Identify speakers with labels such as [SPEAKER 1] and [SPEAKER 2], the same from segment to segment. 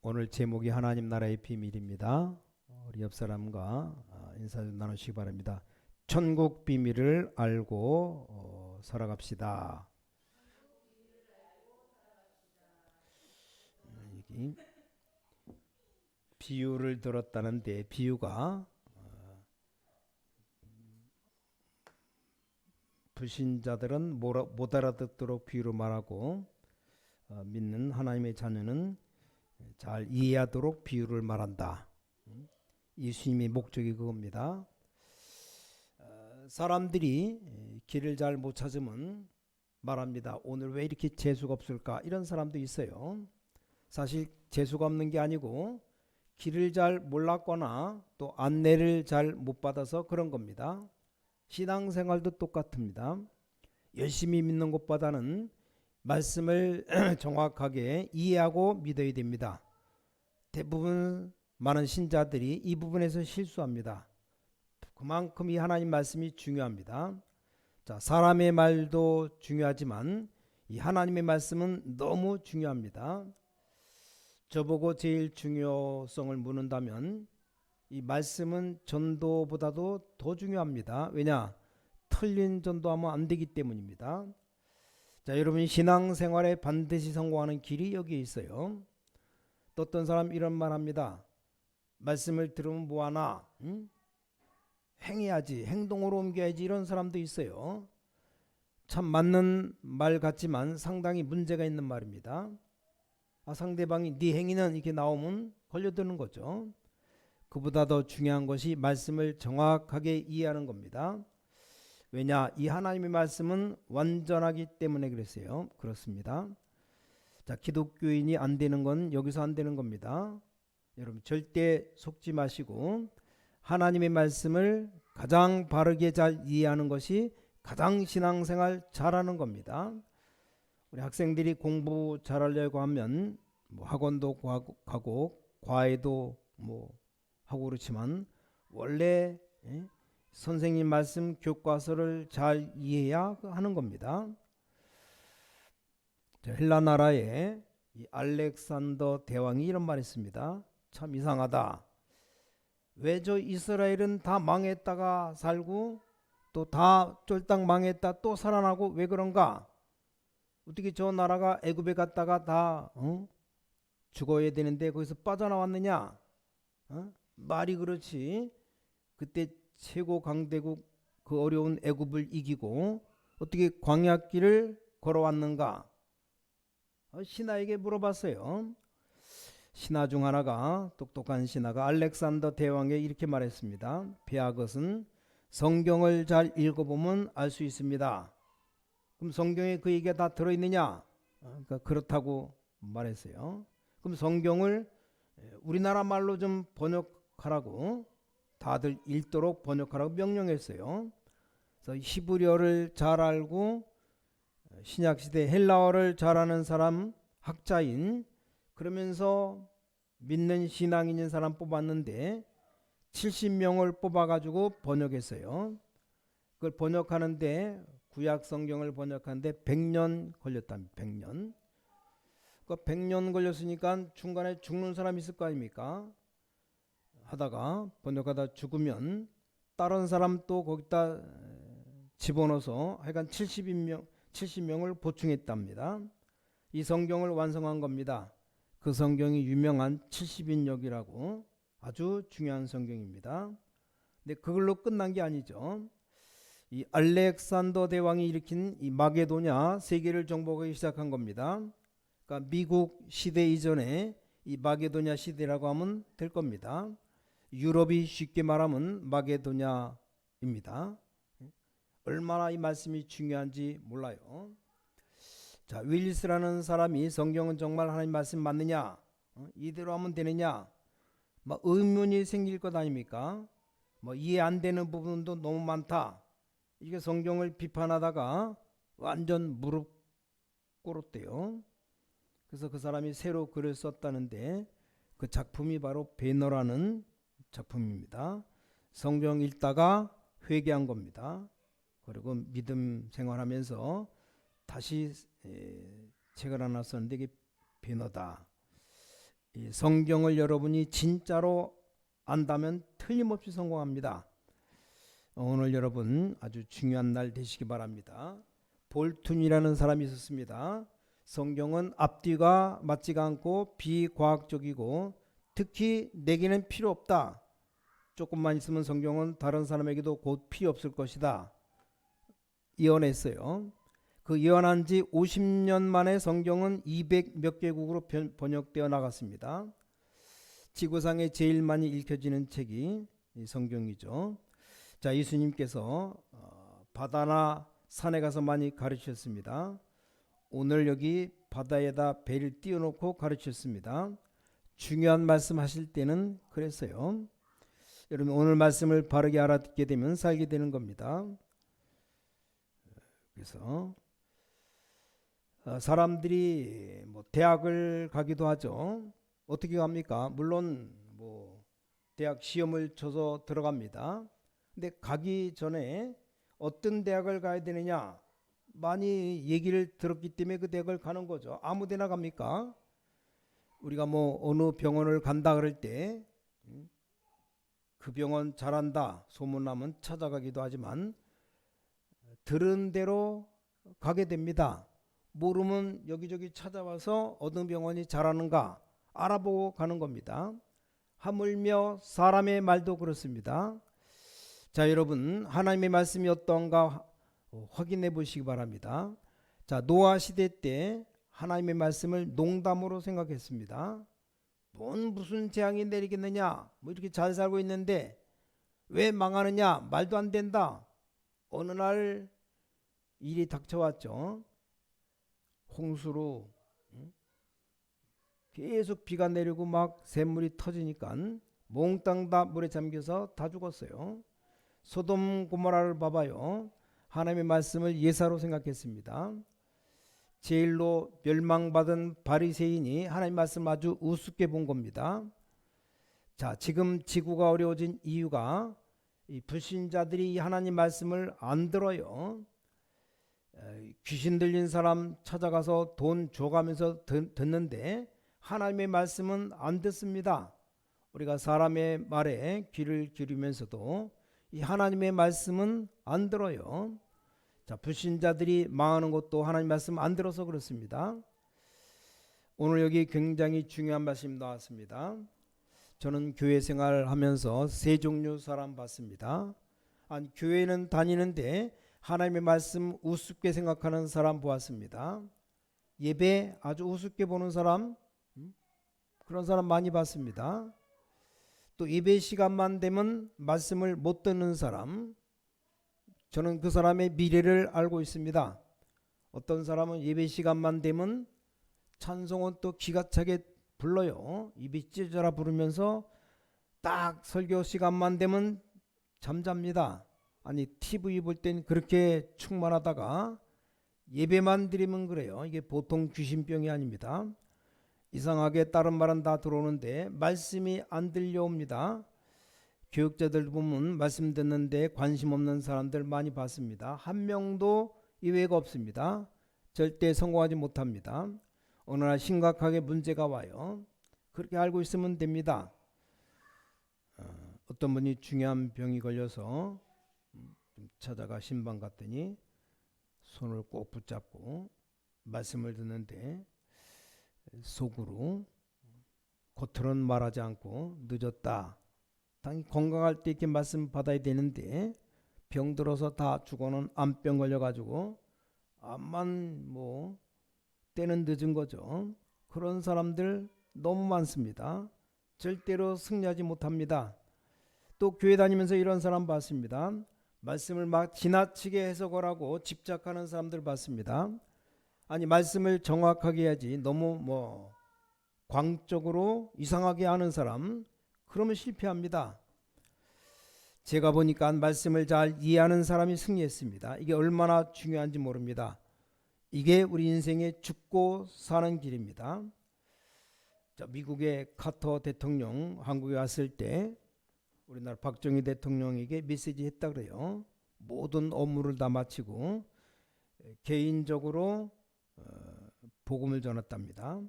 [SPEAKER 1] 오늘 제목이 하나님 나라의 비밀입니다. 우리 옆 사람과 인사 좀 나누시기 바랍니다. 천국 비밀을 알고 살아갑시다. 여기 비유를 들었다는데 비유가 불신자들은 못 알아듣도록 비유로 말하고 믿는 하나님의 자녀는 잘 이해하도록 비유를 말한다. 예수님의 목적이 그겁니다. 사람들이 길을 잘 못 찾으면 말합니다. 오늘 왜 이렇게 재수가 없을까? 이런 사람도 있어요. 사실 재수가 없는 게 아니고 길을 잘 몰랐거나 또 안내를 잘 못 받아서 그런 겁니다. 신앙생활도 똑같습니다. 열심히 믿는 것보다는 말씀을 정확하게 이해하고 믿어야 됩니다. 대부분 많은 신자들이 이 부분에서 실수합니다. 그만큼 이 하나님 말씀이 중요합니다. 자, 사람의 말도 중요하지만 이 하나님의 말씀은 너무 중요합니다. 저보고 제일 중요성을 묻는다면 이 말씀은 전도보다도 더 중요합니다. 왜냐? 틀린 전도하면 안 되기 때문입니다. 자, 여러분 신앙생활에 반드시 성공하는 길이 여기에 있어요. 또 어떤 사람 이런 말 합니다. 말씀을 들으면 뭐하나? 행해야지, 행동으로 옮겨야지, 이런 사람도 있어요. 참 맞는 말 같지만 상당히 문제가 있는 말입니다. 상대방이 네 행위는 이렇게 나오면 걸려드는 거죠. 그보다 더 중요한 것이 말씀을 정확하게 이해하는 겁니다. 왜냐? 이 하나님의 말씀은 완전하기 때문에 그랬어요. 그렇습니다. 자, 기독교인이 안 되는 건 여기서 안 되는 겁니다. 여러분 절대 속지 마시고 하나님의 말씀을 가장 바르게 잘 이해하는 것이 가장 신앙생활 잘하는 겁니다. 우리 학생들이 공부 잘하려고 하면 뭐 학원도 가고 과외도 뭐 하고 그렇지만 원래 선생님 말씀 교과서를 잘 이해해야 하는 겁니다. 헬라 나라에 이 알렉산더 대왕이 이런 말을 했습니다. 참 이상하다. 왜 저 이스라엘은 다 망했다가 살고 또 다 쫄딱 망했다 또 살아나고 왜 그런가? 어떻게 저 나라가 애굽에 갔다가 다 죽어야 되는데 거기서 빠져나왔느냐? 말이 그렇지. 그때 최고 강대국 그 어려운 애굽을 이기고 어떻게 광야길을 걸어왔는가? 신하에게 물어봤어요. 신하 중 하나가 똑똑한 신하가 알렉산더 대왕에게 이렇게 말했습니다. 배아것은 성경을 잘 읽어보면 알 수 있습니다. 그럼 성경에 그 얘기가 다 들어있느냐? 그러니까 그렇다고 말했어요. 그럼 성경을 우리나라 말로 좀 번역하라고 다들 읽도록 번역하라고 명령했어요. 그래서 히브리어를 잘 알고 신약시대 헬라어를 잘하는 사람 학자인 그러면서 믿는 신앙인인 사람 뽑았는데 70명을 뽑아가지고 번역했어요. 그걸 번역하는데 구약 성경을 번역하는데 100년 걸렸답니다. 100년. 그 100년 걸렸으니까 중간에 죽는 사람이 있을 거 아닙니까? 하다가 번역하다 죽으면 다른 사람 또 거기다 집어넣어서 하여간 70명을 보충했답니다. 이 성경을 완성한 겁니다. 그 성경이 유명한 70인역이라고 아주 중요한 성경입니다. 근데 그걸로 끝난 게 아니죠. 이 알렉산더 대왕이 일으킨 이 마게도냐 세계를 정복하기 시작한 겁니다. 그러니까 미국 시대 이전에 이 마게도냐 시대라고 하면 될 겁니다. 유럽이 쉽게 말하면 마게도냐입니다. 얼마나 이 말씀이 중요한지 몰라요. 자, 윌리스라는 사람이 성경은 정말 하나님 말씀 맞느냐? 이대로 하면 되느냐? 막 의문이 생길 것 아닙니까? 뭐 이해 안 되는 부분도 너무 많다. 이게 성경을 비판하다가 완전 무릎 꿇었대요. 그래서 그 사람이 새로 글을 썼다는데 그 작품이 바로 배너라는 작품입니다. 성경 읽다가 회개한 겁니다. 그리고 믿음 생활하면서 다시 책을 하나 썼는데 이게 배너다. 이 성경을 여러분이 진짜로 안다면 틀림없이 성공합니다. 오늘 여러분 아주 중요한 날 되시기 바랍니다. 볼튼이라는 사람이 있었습니다. 성경은 앞뒤가 맞지가 않고 비과학적이고 특히 내게는 필요 없다. 조금만 있으면 성경은 다른 사람에게도 곧 필요 없을 것이다. 예언했어요. 그 예언한 지 50년 만에 성경은 200 몇 개국으로 번역되어 나갔습니다. 지구상에 제일 많이 읽혀지는 책이 이 성경이죠. 자, 예수님께서 바다나 산에 가서 많이 가르치셨습니다. 오늘 여기 바다에다 배를 띄워놓고 가르치셨습니다. 중요한 말씀 하실 때는 그랬어요. 여러분 오늘 말씀을 바르게 알아듣게 되면 살게 되는 겁니다. 그래서 사람들이 뭐 대학을 가기도 하죠. 어떻게 갑니까? 물론 뭐 대학 시험을 쳐서 들어갑니다. 근데 가기 전에 어떤 대학을 가야 되느냐 많이 얘기를 들었기 때문에 그 대학을 가는 거죠. 아무 데나 갑니까? 우리가 뭐 어느 병원을 간다 그럴 때 그 병원 잘한다 소문나면 찾아가기도 하지만 들은 대로 가게 됩니다. 모르면 여기저기 찾아와서 어느 병원이 잘하는가 알아보고 가는 겁니다. 하물며 사람의 말도 그렇습니다. 자, 여러분 하나님의 말씀이 어떤가 확인해 보시기 바랍니다. 자, 노아 시대 때 하나님의 말씀을 농담으로 생각했습니다. 무슨 재앙이 내리겠느냐, 뭐 이렇게 잘 살고 있는데 왜 망하느냐, 말도 안 된다. 어느 날 일이 닥쳐왔죠. 홍수로 계속 비가 내리고 막 샘물이 터지니까 몽땅 다 물에 잠겨서 다 죽었어요. 소돔 고모라를 봐봐요. 하나님의 말씀을 예사로 생각했습니다. 제일로 멸망받은 바리새인이 하나님 말씀을 아주 우습게 본 겁니다. 자, 지금 지구가 어려워진 이유가 이 불신자들이 이 하나님 말씀을 안 들어요. 귀신 들린 사람 찾아가서 돈 줘가면서 듣는데 하나님의 말씀은 안 듣습니다. 우리가 사람의 말에 귀를 기울이면서도 이 하나님의 말씀은 안 들어요. 자, 불신자들이 망하는 것도 하나님 말씀 안 들어서 그렇습니다. 오늘 여기 굉장히 중요한 말씀 나왔습니다. 저는 교회 생활하면서 세 종류 사람 봤습니다. 교회는 다니는데 하나님의 말씀 우습게 생각하는 사람 보았습니다. 예배 아주 우습게 보는 사람, 그런 사람 많이 봤습니다. 또 예배 시간만 되면 말씀을 못 듣는 사람, 저는 그 사람의 미래를 알고 있습니다. 어떤 사람은 예배 시간만 되면 찬송은 또 기가 차게 불러요. 입이 찢어라 부르면서 딱 설교 시간만 되면 잠잡니다. 아니 TV 볼 땐 그렇게 충만하다가 예배만 드리면 그래요. 이게 보통 귀신병이 아닙니다. 이상하게 다른 말은 다 들어오는데 말씀이 안 들려옵니다. 교육자들 보면 말씀 듣는데 관심 없는 사람들 많이 봤습니다. 한 명도 이외가 없습니다. 절대 성공하지 못합니다. 어느 날 심각하게 문제가 와요. 그렇게 알고 있으면 됩니다. 어떤 분이 중요한 병이 걸려서 찾아가 신방 갔더니 손을 꼭 붙잡고 말씀을 듣는데 속으로 겉으로는 말하지 않고 늦었다. 당연히 건강할 때 이렇게 말씀 받아야 되는데 병들어서 다 죽어는 암병 걸려가지고 암만 뭐 때는 늦은 거죠. 그런 사람들 너무 많습니다. 절대로 승리하지 못합니다. 또 교회 다니면서 이런 사람 봤습니다. 말씀을 막 지나치게 해석을 하고 집착하는 사람들 봤습니다. 아니 말씀을 정확하게 해야지 너무 뭐 광적으로 이상하게 하는 사람, 그러면 실패합니다. 제가 보니까 말씀을 잘 이해하는 사람이 승리했습니다. 이게 얼마나 중요한지 모릅니다. 이게 우리 인생의 죽고 사는 길입니다. 자, 미국의 카터 대통령 한국에 왔을 때 우리나라 박정희 대통령에게 메시지 했다 그래요. 모든 업무를 다 마치고 개인적으로 복음을 전했답니다.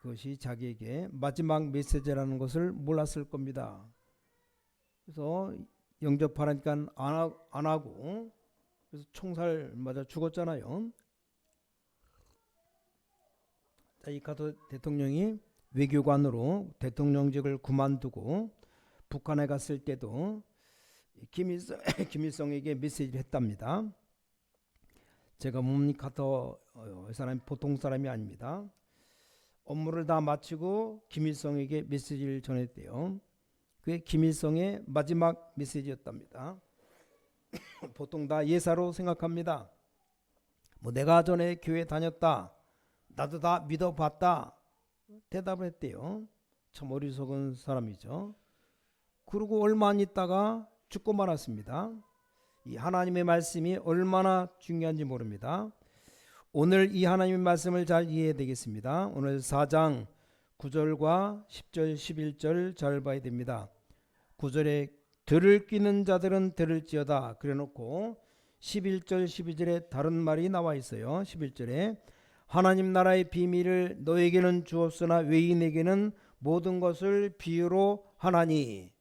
[SPEAKER 1] 그것이 자기에게 마지막 메시지라는 것을 몰랐을 겁니다. 그래서 영접하라니까 안 하고 그래서 총살 맞아 죽었잖아요. 자, 이 카토 대통령이 외교관으로 대통령직을 그만두고 북한에 갔을 때도 김일성에게 메시지를 했답니다. 제가 카토 사람이 보통 사람이 아닙니다. 업무를 다 마치고 김일성에게 메시지를 전했대요. 그게 김일성의 마지막 메시지였답니다. 보통 다 예사로 생각합니다. 뭐 내가 전에 교회 다녔다. 나도 다 믿어봤다. 대답을 했대요. 참 어리석은 사람이죠. 그리고 얼마 안 있다가 죽고 말았습니다. 이 하나님의 말씀이 얼마나 중요한지 모릅니다. 오늘 이 하나님의 말씀을 잘 이해해야 되겠습니다. 오늘 4장 9절과 10절 11절 잘 봐야 됩니다. 9절에 들을 끼는 자들은 들을지어다 그래놓고 11절 12절에 다른 말이 나와 있어요. 11절에 하나님 나라의 비밀을 너에게는 주었으나 외인에게는 모든 것을 비유로 하나니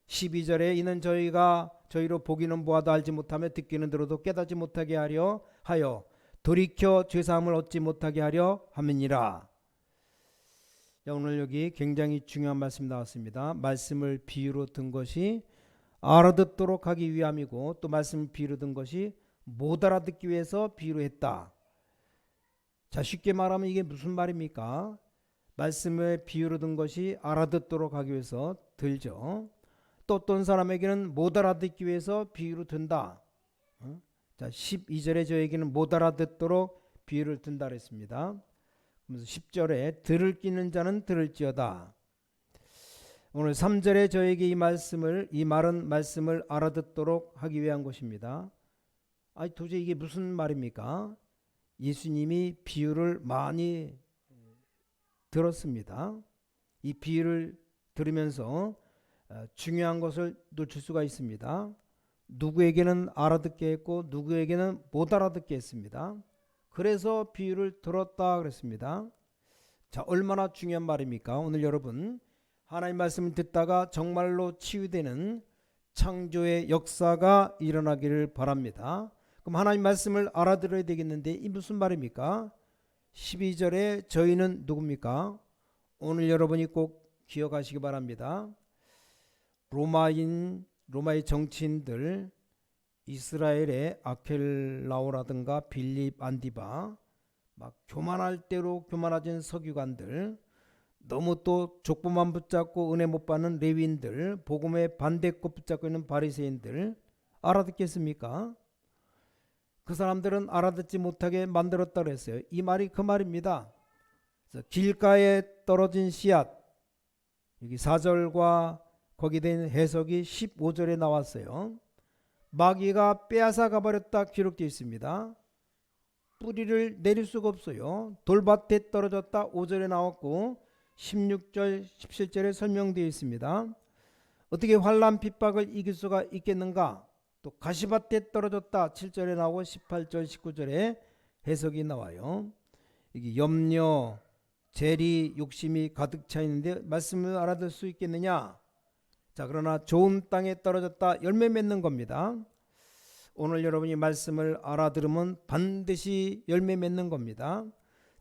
[SPEAKER 1] 12절에 이는 저희로 보기는 보아도 알지 못하며 듣기는 들어도 깨닫지 못하게 하려 하여 돌이켜 죄사함을 얻지 못하게 하려 함이니라. 오늘 여기 굉장히 중요한 말씀 나왔습니다. 말씀을 비유로 든 것이 알아듣도록 하기 위함이고 또 말씀을 비유로 든 것이 못 알아듣기 위해서 비유로 했다. 자, 쉽게 말하면 이게 무슨 말입니까? 말씀을 비유로 든 것이 알아듣도록 하기 위해서 들죠. 또 어떤 사람에게는 못 알아듣기 위해서 비유로 든다. 자, 12절에 저에게는 못 알아듣도록 비유를 든다 그랬습니다. 그래서 10절에 들을 끼는 자는 들을지어다. 오늘 3절에 저에게 이 말은 말씀을 알아듣도록 하기 위한 것입니다. 아니 도저히 이게 무슨 말입니까? 예수님이 비유를 많이 들었습니다. 이 비유를 들으면서 중요한 것을 놓칠 수가 있습니다. 누구에게는 알아듣게 했고 누구에게는 못 알아듣게 했습니다. 그래서 비유를 들었다 그랬습니다. 자, 얼마나 중요한 말입니까? 오늘 여러분 하나님 말씀을 듣다가 정말로 치유되는 창조의 역사가 일어나기를 바랍니다. 그럼 하나님 말씀을 알아들어야 되겠는데 이 무슨 말입니까? 12절에 저희는 누굽니까? 오늘 여러분이 꼭 기억하시기 바랍니다. 로마의 정치인들, 이스라엘의 아켈라오라든가 빌립 안디바, 막 교만할 대로 교만해진 서기관들, 너무 또 족보만 붙잡고 은혜 못 받는 레위인들, 복음의 반대껏 붙잡고 있는 바리새인들 알아듣겠습니까? 그 사람들은 알아듣지 못하게 만들었다 그랬어요. 이 말이 그 말입니다. 그래서 길가에 떨어진 씨앗, 여기 4절과 거기에 대한 해석이 15절에 나왔어요. 마귀가 빼앗아 가버렸다 기록되어 있습니다. 뿌리를 내릴 수가 없어요. 돌밭에 떨어졌다 5절에 나왔고 16절 17절에 설명되어 있습니다. 어떻게 환난 핍박을 이길 수가 있겠는가? 또 가시밭에 떨어졌다 7절에 나오고 18절 19절에 해석이 나와요. 이게 염려, 재리, 욕심이 가득 차 있는데 말씀을 알아들 수 있겠느냐? 자, 그러나 좋은 땅에 떨어졌다 열매 맺는 겁니다. 오늘 여러분이 말씀을 알아들으면 반드시 열매 맺는 겁니다.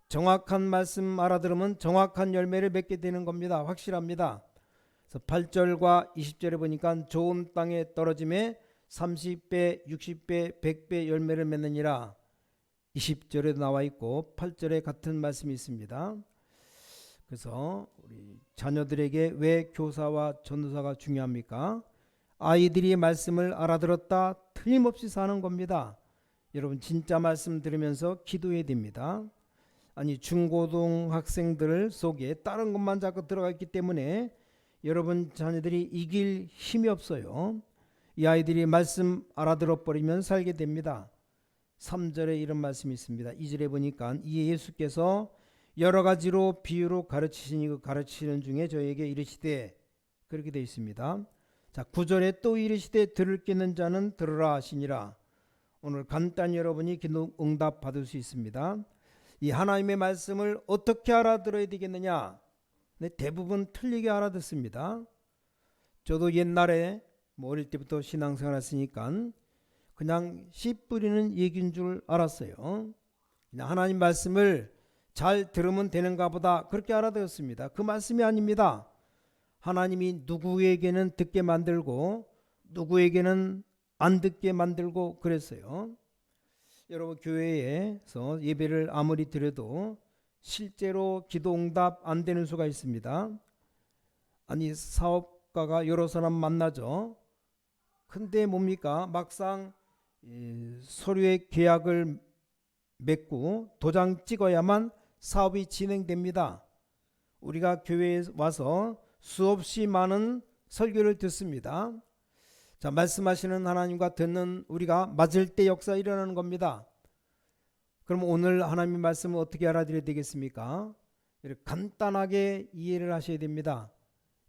[SPEAKER 1] 정확한 말씀 알아들으면 정확한 열매를 맺게 되는 겁니다. 확실합니다. 그래서 8절과 20절에 보니까 좋은 땅에 떨어짐에 30배, 60배, 100배 열매를 맺느니라 20절에도 나와 있고 8절에 같은 말씀이 있습니다. 그래서 우리 자녀들에게 왜 교사와 전도사가 중요합니까? 아이들이 말씀을 알아들었다 틀림없이 사는 겁니다. 여러분 진짜 말씀 들으면서 기도해야 됩니다. 아니 중고등 학생들 속에 다른 것만 자꾸 들어가 있기 때문에 여러분 자녀들이 이길 힘이 없어요. 이 아이들이 말씀 알아들어 버리면 살게 됩니다. 3절에 이런 말씀이 있습니다. 2절에 보니까 이에 예수께서 여러 가지로 비유로 가르치시니 그 가르치는 중에 저에게 이르시되 그렇게 되어 있습니다. 자, 9절에 또 이르시되 들을 끼는 자는 들으라 하시니라. 오늘 간단히 여러분이 기도 응답 받을 수 있습니다. 이 하나님의 말씀을 어떻게 알아들어야 되겠느냐? 네, 대부분 틀리게 알아듣습니다. 저도 옛날에 어릴 때부터 신앙생활 했으니까 그냥 씨 뿌리는 얘기인 줄 알았어요. 그냥 하나님 말씀을 잘 들으면 되는가 보다 그렇게 알아들었습니다. 그 말씀이 아닙니다. 하나님이 누구에게는 듣게 만들고 누구에게는 안 듣게 만들고 그랬어요. 여러분, 교회에서 예배를 아무리 드려도 실제로 기도 응답 안 되는 수가 있습니다. 아니, 사업가가 여러 사람 만나죠. 근데 뭡니까? 막상 서류의 계약을 맺고 도장 찍어야만 사업이 진행됩니다. 우리가 교회에 와서 수없이 많은 설교를 듣습니다. 자, 말씀하시는 하나님과 듣는 우리가 맞을 때 역사 일어나는 겁니다. 그럼 오늘 하나님의 말씀을 어떻게 알아들여야 되겠습니까? 이렇게 간단하게 이해를 하셔야 됩니다.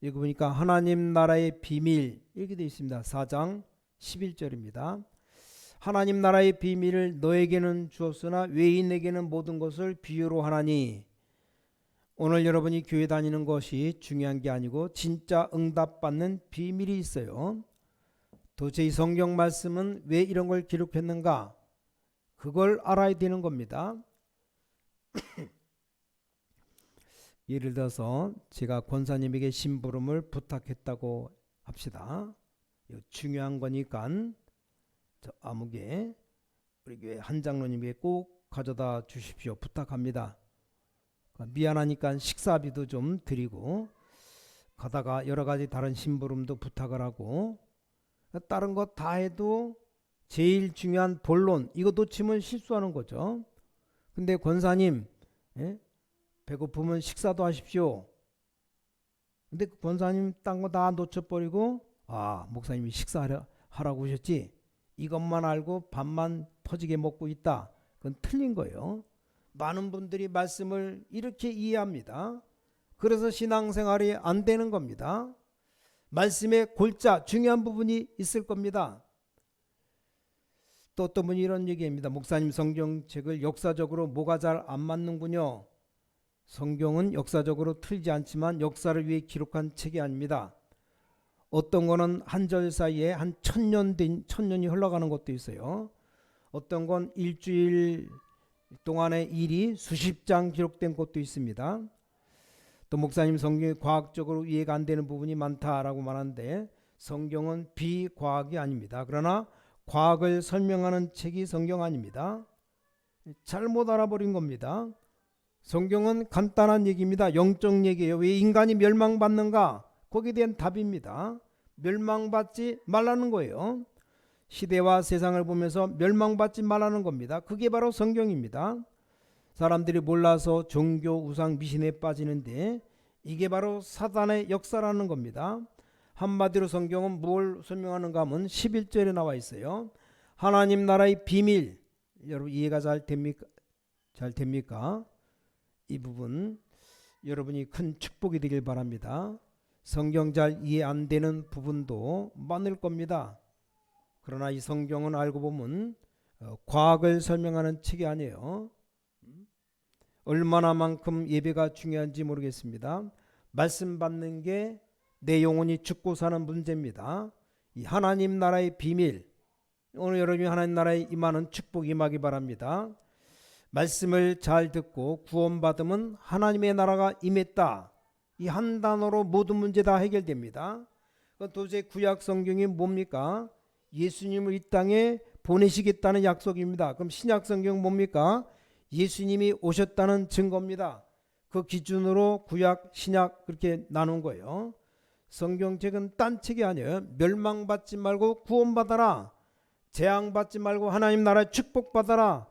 [SPEAKER 1] 여기 보니까 하나님 나라의 비밀 이렇게 되어 있습니다. 4장 11절입니다. 하나님 나라의 비밀을 너에게는 주었으나 외인에게는 모든 것을 비유로 하나니. 오늘 여러분이 교회 다니는 것이 중요한 게 아니고 진짜 응답받는 비밀이 있어요. 도대체 이 성경 말씀은 왜 이런 걸 기록했는가? 그걸 알아야 되는 겁니다. 예를 들어서 제가 권사님에게 심부름을 부탁했다고 합시다. 중요한 거니까 저 아무개 우리 교회 한 장로님에게 꼭 가져다 주십시오 부탁합니다. 미안하니까 식사비도 좀 드리고 가다가 여러 가지 다른 심부름도 부탁을 하고 다른 거 다 해도 제일 중요한 본론 이거 놓치면 실수하는 거죠. 근데 권사님 배고프면 식사도 하십시오. 근데 그 권사님 딴 거 다 놓쳐버리고 목사님이 식사하라고 하셨지 이것만 알고 밥만 퍼지게 먹고 있다. 그건 틀린 거예요. 많은 분들이 말씀을 이렇게 이해합니다. 그래서 신앙생활이 안 되는 겁니다. 말씀의 골자 중요한 부분이 있을 겁니다. 또 어떤 분이 이런 얘기합니다. 목사님 성경책을 역사적으로 뭐가 잘 안 맞는군요. 성경은 역사적으로 틀리지 않지만 역사를 위해 기록한 책이 아닙니다. 어떤 거는 한 절 사이에 한 1000년이 흘러가는 것도 있어요. 어떤 건 일주일 동안의 일이 수십 장 기록된 것도 있습니다. 또 목사님 성경이 과학적으로 이해가 안 되는 부분이 많다라고 말하는데 성경은 비과학이 아닙니다. 그러나 과학을 설명하는 책이 성경 아닙니다. 잘못 알아버린 겁니다. 성경은 간단한 얘기입니다. 영적 얘기예요. 왜 인간이 멸망받는가? 거기에 대한 답입니다. 멸망받지 말라는 거예요. 시대와 세상을 보면서 멸망받지 말라는 겁니다. 그게 바로 성경입니다. 사람들이 몰라서 종교 우상 미신에 빠지는데 이게 바로 사단의 역사라는 겁니다. 한마디로 성경은 뭘 설명하는가 하면 11절에 나와 있어요. 하나님 나라의 비밀. 여러분 이해가 잘 됩니까? 이 부분 여러분이 큰 축복이 되길 바랍니다. 성경 잘 이해 안 되는 부분도 많을 겁니다. 그러나 이 성경은 알고 보면 과학을 설명하는 책이 아니에요. 얼마나만큼 예배가 중요한지 모르겠습니다. 말씀 받는 게 내 영혼이 죽고 사는 문제입니다. 이 하나님 나라의 비밀, 오늘 여러분이 하나님 나라에 임하는 축복 임하기 바랍니다. 말씀을 잘 듣고 구원받으면 하나님의 나라가 임했다. 이 한 단어로 모든 문제 다 해결됩니다. 도대체 구약 성경이 뭡니까? 예수님을 이 땅에 보내시겠다는 약속입니다. 그럼 신약 성경 뭡니까? 예수님이 오셨다는 증거입니다. 그 기준으로 구약, 신약 그렇게 나눈 거예요. 성경책은 딴 책이 아니에요. 멸망받지 말고 구원받아라. 재앙받지 말고 하나님 나라의 축복받아라.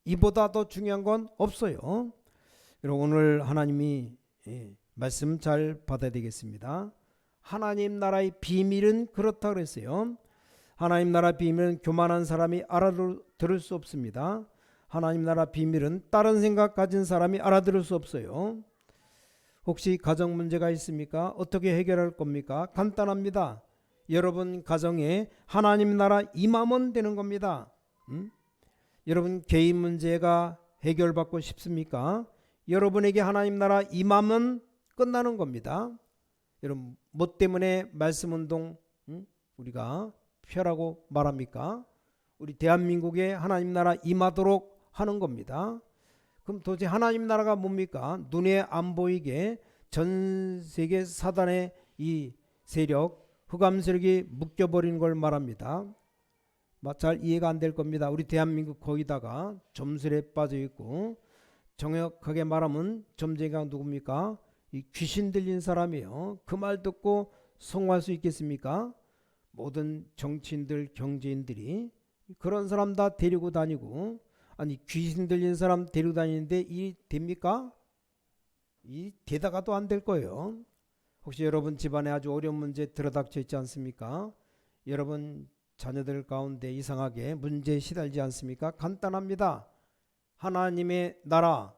[SPEAKER 1] 이보다 더 중요한 건 없어요. 여러분 오늘 하나님이 말씀 잘 받아야 되겠습니다. 하나님 나라의 비밀은 그렇다 그랬어요. 하나님 나라 비밀은 교만한 사람이 알아들을 수 없습니다. 하나님 나라 비밀은 다른 생각 가진 사람이 알아들을 수 없어요. 혹시 가정 문제가 있습니까? 어떻게 해결할 겁니까? 간단합니다. 여러분 가정에 하나님 나라 임하면 되는 겁니다. 여러분 개인 문제가 해결받고 싶습니까? 여러분에게 하나님 나라 임하면 끝나는 겁니다. 여러분 뭐 때문에 말씀운동 우리가 펴라고 말합니까? 우리 대한민국에 하나님 나라 임하도록 하는 겁니다. 그럼 도대체 하나님 나라가 뭡니까? 눈에 안 보이게 전 세계 사단의 이 세력, 흑암 세력이 묶여버린 걸 말합니다. 잘 이해가 안 될 겁니다. 우리 대한민국 거기다가 점술에 빠져 있고, 정확하게 말하면 점쟁이가 누굽니까? 이 귀신 들린 사람이에요. 그 말 듣고 성공할 수 있겠습니까? 모든 정치인들, 경제인들이 그런 사람 다 데리고 다니고, 아니 귀신 들린 사람 데리고 다니는데 이 됩니까? 이 되다가도 안 될 거예요. 혹시 여러분 집안에 아주 어려운 문제 들어닥쳐 있지 않습니까? 여러분 자녀들 가운데 이상하게 문제에 시달리지 않습니까? 간단합니다. 하나님의 나라,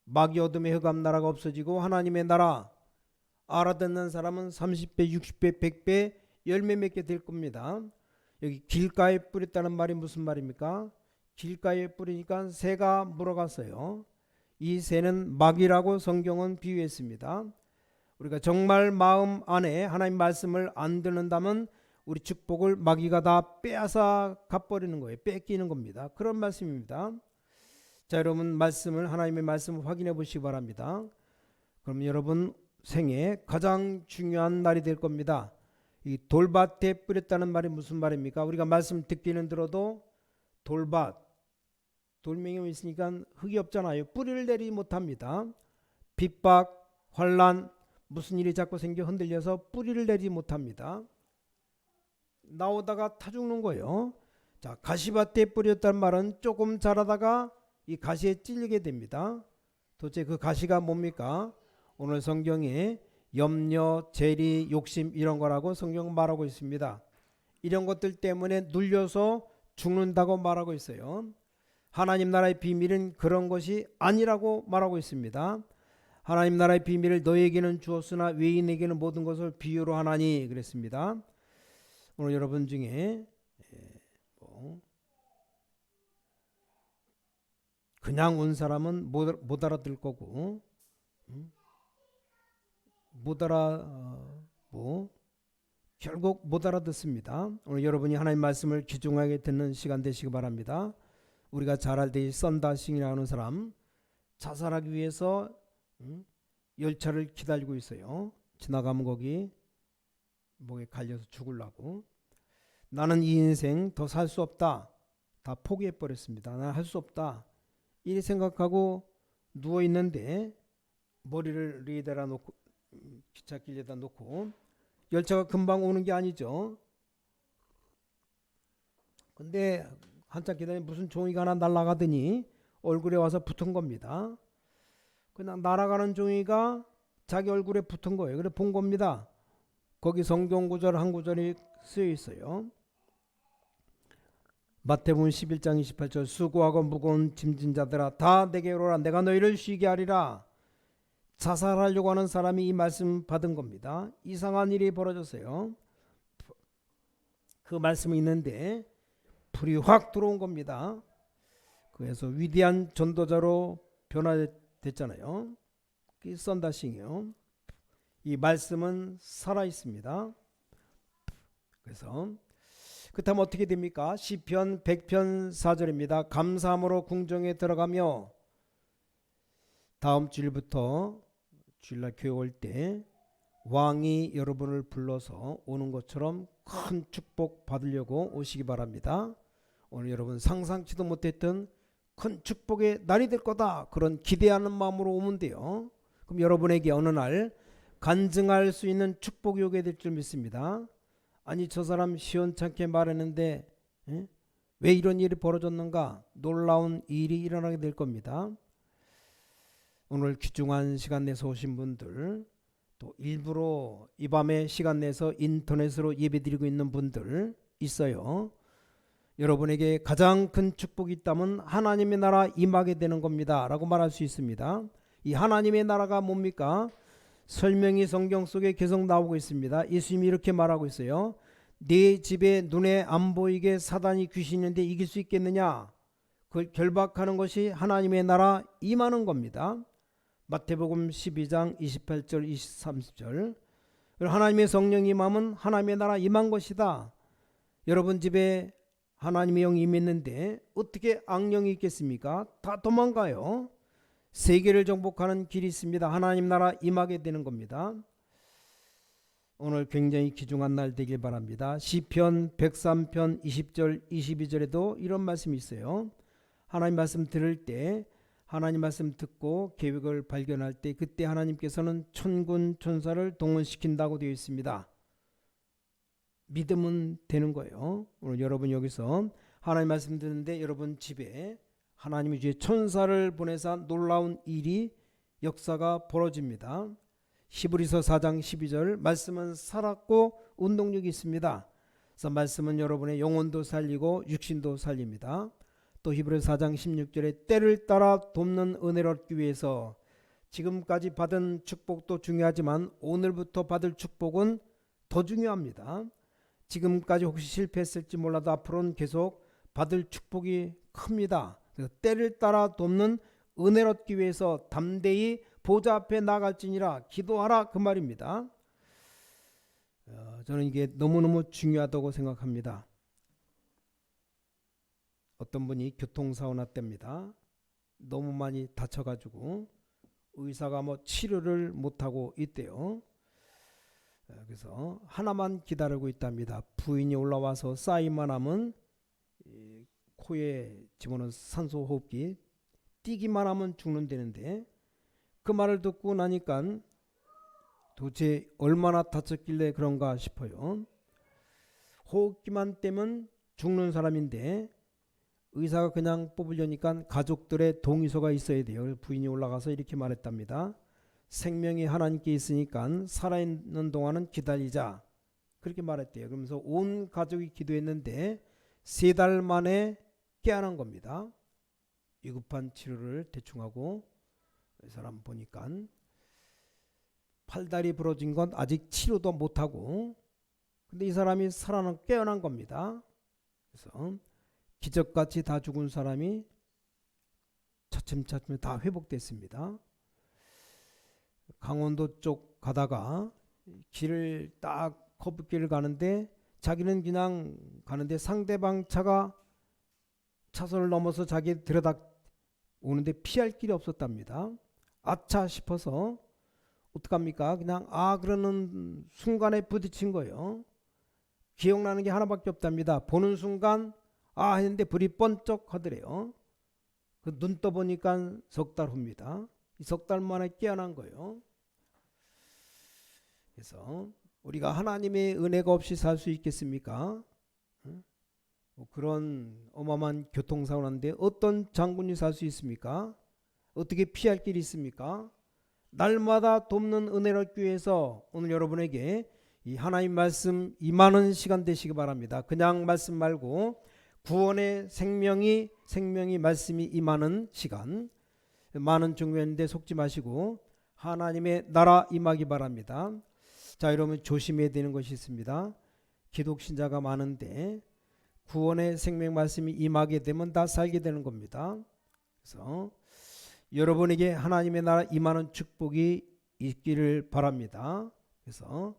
[SPEAKER 1] 마귀 어둠의 흑암 나라가 없어지고 하나님의 나라 알아듣는 사람은 30배, 60배, 100배 열매 맺게 될 겁니다. 여기 길가에 뿌렸다는 말이 무슨 말입니까? 길가에 뿌리니까 새가 물어갔어요. 이 새는 마귀라고 성경은 비유했습니다. 우리가 정말 마음 안에 하나님 말씀을 안 듣는다면 우리 축복을 마귀가 다 빼앗아 가버리는 거예요. 뺏기는 겁니다. 그런 말씀입니다. 자, 여러분 말씀을 하나님의 말씀을 확인해 보시기 바랍니다. 그럼 여러분 생에 가장 중요한 날이 될 겁니다. 이 돌밭에 뿌렸다는 말이 무슨 말입니까? 우리가 말씀 듣기는 들어도 돌밭, 돌멩이 있으니까 흙이 없잖아요. 뿌리를 내리지 못합니다. 핍박, 환란, 무슨 일이 자꾸 생겨 흔들려서 뿌리를 내리지 못합니다. 나오다가 타 죽는 거예요. 자, 가시밭에 뿌렸다는 말은 조금 자라다가 이 가시에 찔리게 됩니다. 도대체 그 가시가 뭡니까? 오늘 성경에 염려, 재리, 욕심 이런 거라고 성경은 말하고 있습니다. 이런 것들 때문에 눌려서 죽는다고 말하고 있어요. 하나님 나라의 비밀은 그런 것이 아니라고 말하고 있습니다. 하나님 나라의 비밀을 너에게는 주었으나 외인에게는 모든 것을 비유로 하나니 그랬습니다. 오늘 여러분 중에 그냥 온 사람은 못 알아들 거고 결국 못 알아듣습니다. 오늘 여러분이 하나님 말씀을 귀중하게 듣는 시간 되시기 바랍니다. 우리가 잘 알듯이 썬다싱이라고 하는 사람 자살하기 위해서 열차를 기다리고 있어요. 지나가면 거기 목에 갈려서 죽으려고. 나는 이 인생 더 살 수 없다. 다 포기해 버렸습니다. 나는 할 수 없다. 이렇게 생각하고 누워 있는데 머리를 리에다 놓고 기찻길에다 놓고 열차가 금방 오는 게 아니죠. 근데 한참 기다리면 무슨 종이가 하나 날아가더니 얼굴에 와서 붙은 겁니다. 그냥 날아가는 종이가 자기 얼굴에 붙은 거예요. 그래 본 겁니다. 거기 성경 구절 한 구절이 쓰여 있어요. 마태복음 11장 28절 수고하고 무거운 짐진 자들아 다 내게로 오라 내가 너희를 쉬게 하리라. 자살하려고 하는 사람이 이 말씀 받은 겁니다. 이상한 일이 벌어졌어요. 그 말씀이 있는데 불이 확 들어온 겁니다. 그래서 위대한 전도자로 변화됐잖아요. 그게 썬다싱이요. 이 말씀은 살아 있습니다. 그래서 그렇다면 어떻게 됩니까? 시편 100편 4절입니다. 감사함으로 궁정에 들어가며 다음 주일부터 주일날 교회 올 때 왕이 여러분을 불러서 오는 것처럼 큰 축복 받으려고 오시기 바랍니다. 오늘 여러분 상상치도 못했던 큰 축복의 날이 될 거다. 그런 기대하는 마음으로 오면 돼요. 그럼 여러분에게 어느 날 간증할 수 있는 축복이 오게 될 줄 믿습니다. 아니 저 사람 시원찮게 말했는데 왜 이런 일이 벌어졌는가? 놀라운 일이 일어나게 될 겁니다. 오늘 귀중한 시간 내서 오신 분들 또 일부러 이 밤에 시간 내서 인터넷으로 예배드리고 있는 분들 있어요. 여러분에게 가장 큰 축복이 있다면 하나님의 나라 임하게 되는 겁니다 라고 말할 수 있습니다. 이 하나님의 나라가 뭡니까? 설명이 성경 속에 계속 나오고 있습니다. 예수님이 이렇게 말하고 있어요. 네 집에 눈에 안 보이게 사단이 귀신인데 이길 수 있겠느냐? 그걸 결박하는 것이 하나님의 나라 임하는 겁니다. 마태복음 12장 28절 30절 하나님의 성령이 임하면 하나님의 나라 임한 것이다. 여러분 집에 하나님의 영이 임했는데 어떻게 악령이 있겠습니까? 다 도망가요. 세계를 정복하는 길이 있습니다. 하나님 나라 임하게 되는 겁니다. 오늘 굉장히 귀중한 날 되길 바랍니다. 시편 103편 20절 22절에도 이런 말씀이 있어요. 하나님 말씀 들을 때, 하나님 말씀 듣고 계획을 발견할 때 그때 하나님께서는 천군 천사를 동원시킨다고 되어 있습니다. 믿으면 되는 거예요. 오늘 여러분 여기서 하나님 말씀 듣는데 여러분 집에 하나님이 주의 천사를 보내사 놀라운 일이 역사가 벌어집니다. 히브리서 4장 12절 말씀은 살았고 운동력이 있습니다. 그래서 말씀은 여러분의 영혼도 살리고 육신도 살립니다. 또 히브리서 4장 16절에 때를 따라 돕는 은혜를 얻기 위해서 지금까지 받은 축복도 중요하지만 오늘부터 받을 축복은 더 중요합니다. 지금까지 혹시 실패했을지 몰라도 앞으로는 계속 받을 축복이 큽니다. 그래서 때를 따라 돕는 은혜를 얻기 위해서 담대히 보좌 앞에 나갈지니라 기도하라 그 말입니다. 저는 이게 너무너무 중요하다고 생각합니다. 어떤 분이 교통사고 났답니다. 너무 많이 다쳐가지고 의사가 치료를 못하고 있대요. 그래서 하나만 기다리고 있답니다. 부인이 올라와서 사인만 하면 코에 집어넣은 산소호흡기 뛰기만 하면 죽는다는데 그 말을 듣고 나니까 도대체 얼마나 다쳤길래 그런가 싶어요. 호흡기만 떼면 죽는 사람인데 의사가 그냥 뽑으려니까 가족들의 동의서가 있어야 돼요. 부인이 올라가서 이렇게 말했답니다. 생명이 하나님께 있으니까 살아있는 동안은 기다리자 그렇게 말했대요. 그러면서 온 가족이 기도했는데 3달 만에 깨어난 겁니다. 위급한 치료를 대충 하고 이 사람 보니까 팔다리 부러진 건 아직 치료도 못하고 근데 이 사람이 살아난 깨어난 겁니다. 그래서 기적같이 다 죽은 사람이 차츰차츰 다 회복됐습니다. 강원도 쪽 가다가 길을 딱 커브길을 가는데 자기는 그냥 가는데 상대방 차가 차선을 넘어서 자기 들여다 오는데 피할 길이 없었답니다. 아차 싶어서 어떡합니까? 그냥 그러는 순간에 부딪힌 거예요. 기억나는 게 하나밖에 없답니다. 보는 순간 했는데 불이 번쩍 하더래요. 눈 떠보니까 석 달 후입니다. 석 달 만에 깨어난 거예요. 그래서 우리가 하나님의 은혜가 없이 살 수 있겠습니까? 그런 어마어마한 교통사고 났는데 어떤 장군이 살 수 있습니까? 어떻게 피할 길이 있습니까? 날마다 돕는 은혜를 얻기 위해서 오늘 여러분에게 이 하나님 말씀 임하는 시간 되시기 바랍니다. 그냥 말씀 말고 구원의 생명이 말씀이 임하는 시간. 많은 중요한데 속지 마시고 하나님의 나라 임하기 바랍니다. 자, 여러분 조심해야 되는 것이 있습니다. 기독신자가 많은데 구원의 생명 말씀이 임하게 되면 다 살게 되는 겁니다. 그래서 여러분에게 하나님의 나라 임하는 축복이 있기를 바랍니다. 그래서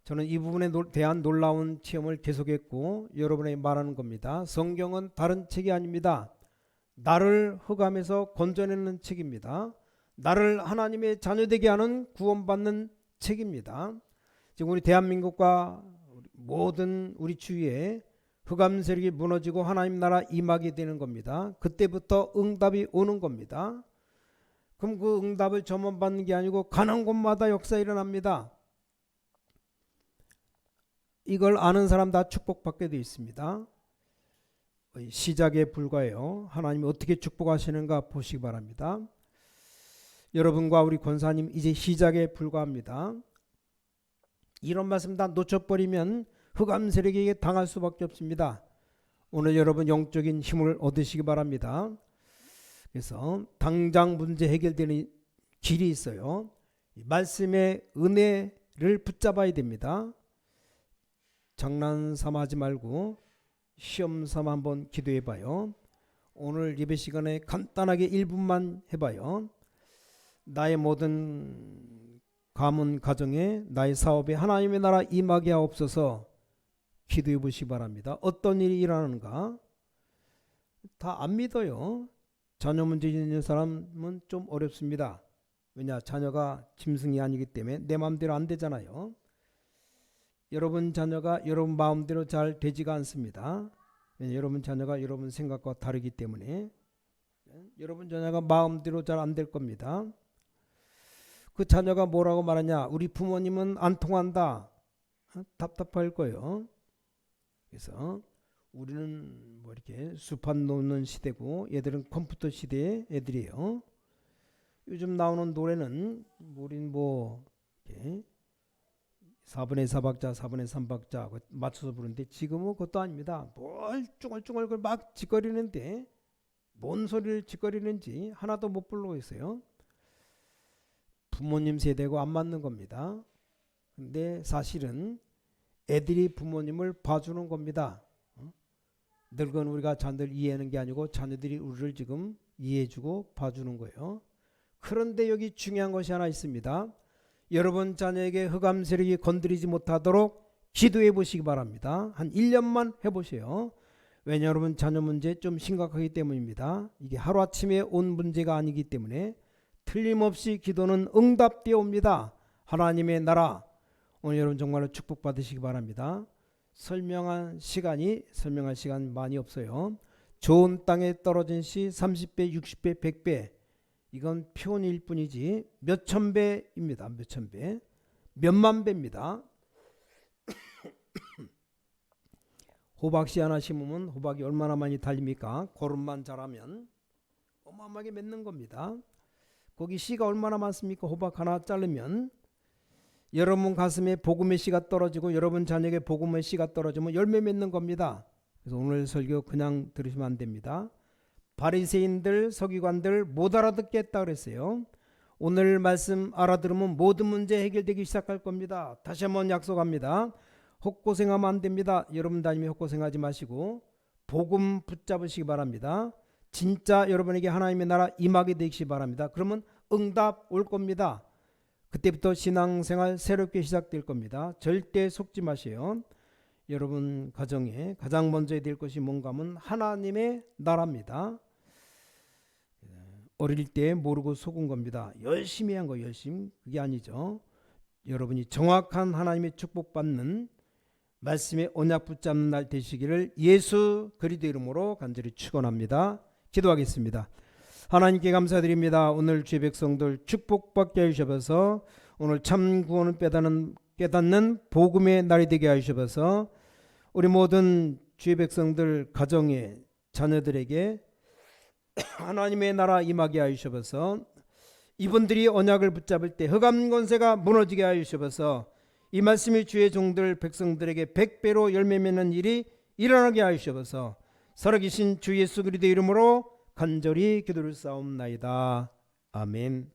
[SPEAKER 1] 저는 이 부분에 대한 놀라운 체험을 계속했고 여러분에게 말하는 겁니다. 성경은 다른 책이 아닙니다. 나를 흑암에서 건져내는 책입니다. 나를 하나님의 자녀되게 하는 구원받는 책입니다. 지금 우리 대한민국과 모든 우리 주위에 흑암 세력이 무너지고 하나님 나라 임하게 되는 겁니다. 그때부터 응답이 오는 겁니다. 그럼 그 응답을 저만 받는 게 아니고 가는 곳마다 역사 일어납니다. 이걸 아는 사람 다 축복받게 되어 있습니다. 시작에 불과해요. 하나님이 어떻게 축복하시는가 보시기 바랍니다. 여러분과 우리 권사님 이제 시작에 불과합니다. 이런 말씀 다 놓쳐버리면 흑암 세력에게 당할 수밖에 없습니다. 오늘 여러분 영적인 힘을 얻으시기 바랍니다. 그래서 당장 문제 해결되는 길이 있어요. 말씀의 은혜를 붙잡아야 됩니다. 장난삼아 하지 말고 시험삼아 한번 기도해 봐요. 오늘 예배 시간에 간단하게 1분만 해봐요. 나의 모든 가문 가정에 나의 사업에 하나님의 나라 임하게 하옵소서 기도해 보시기 바랍니다. 어떤 일이 일어나는가 다 안 믿어요. 자녀 문제 있는 사람은 좀 어렵습니다. 왜냐, 자녀가 짐승이 아니기 때문에 내 마음대로 안 되잖아요. 여러분 자녀가 여러분 마음대로 잘 되지가 않습니다. 여러분 자녀가 여러분 생각과 다르기 때문에 여러분 자녀가 마음대로 잘 안 될 겁니다. 그 자녀가 뭐라고 말하냐, 우리 부모님은 안 통한다, 답답할 거예요. 그래서 우리는 뭐 이렇게 수판 놓는 시대고 얘들은 컴퓨터 시대의 애들이에요. 요즘 나오는 노래는 우린 뭐 이렇게 4분의 4박자 4분의 3박자 맞춰서 부르는데 지금은 그것도 아닙니다. 뭘 쭈글쭈글 막 짓거리는데 뭔 소리를 짓거리는지 하나도 못 부르고 있어요. 부모님 세대고 안 맞는 겁니다. 근데 사실은 애들이 부모님을 봐주는 겁니다. 늙은 우리가 자녀들 이해하는 게 아니고 자녀들이 우리를 지금 이해해주고 봐주는 거예요. 그런데 여기 중요한 것이 하나 있습니다. 여러분 자녀에게 흑암 세력이 건드리지 못하도록 기도해 보시기 바랍니다. 한 1년만 해보세요. 왜냐, 여러분 자녀 문제 좀 심각하기 때문입니다. 이게 하루아침에 온 문제가 아니기 때문에 틀림없이 기도는 응답되어 옵니다. 하나님의 나라, 오늘 여러분 정말로 축복받으시기 바랍니다. 설명할 시간 많이 없어요. 좋은 땅에 떨어진 씨 30배, 60배, 100배, 이건 표현일 뿐이지 몇천 배입니다. 몇천 배, 몇만 배입니다. 호박씨 하나 심으면 호박이 얼마나 많이 달립니까? 고름만 자라면 어마어마하게 맺는 겁니다. 거기 씨가 얼마나 많습니까? 호박 하나 자르면 여러분 가슴에 복음의 씨가 떨어지고 여러분 자녀에게 복음의 씨가 떨어지면 열매 맺는 겁니다. 그래서 오늘 설교 그냥 들으시면 안 됩니다. 바리새인들 서기관들 못 알아듣겠다 그랬어요. 오늘 말씀 알아들으면 모든 문제 해결되기 시작할 겁니다. 다시 한번 약속합니다. 헛고생하면 안 됩니다. 여러분 다니며 헛고생하지 마시고 복음 붙잡으시기 바랍니다. 진짜 여러분에게 하나님의 나라 임하게 되시기 바랍니다. 그러면 응답 올 겁니다. 그때부터 신앙생활 새롭게 시작될 겁니다. 절대 속지 마세요. 여러분 가정에 가장 먼저 해야 될 것이 뭔가 하면 하나님의 나라입니다. 어릴 때 모르고 속은 겁니다. 열심히 한 거 열심, 그게 아니죠. 여러분이 정확한 하나님의 축복받는 말씀의 언약 붙잡는 날 되시기를 예수 그리스도 이름으로 간절히 축원합니다. 기도하겠습니다. 하나님께 감사드립니다. 오늘 주의 백성들 축복받게 하셔서 오늘 참 구원을 깨닫는 복음의 날이 되게 하셔서 우리 모든 주의 백성들 가정에 자녀들에게 하나님의 나라 임하게 하셔서 이분들이 언약을 붙잡을 때 흑암 권세가 무너지게 하셔서 이 말씀이 주의 종들 백성들에게 100배로 열매 맺는 일이 일어나게 하셔서 살아계신 주 예수 그리스도 이름으로 간절히 기도를 쌓옵나이다. 아멘.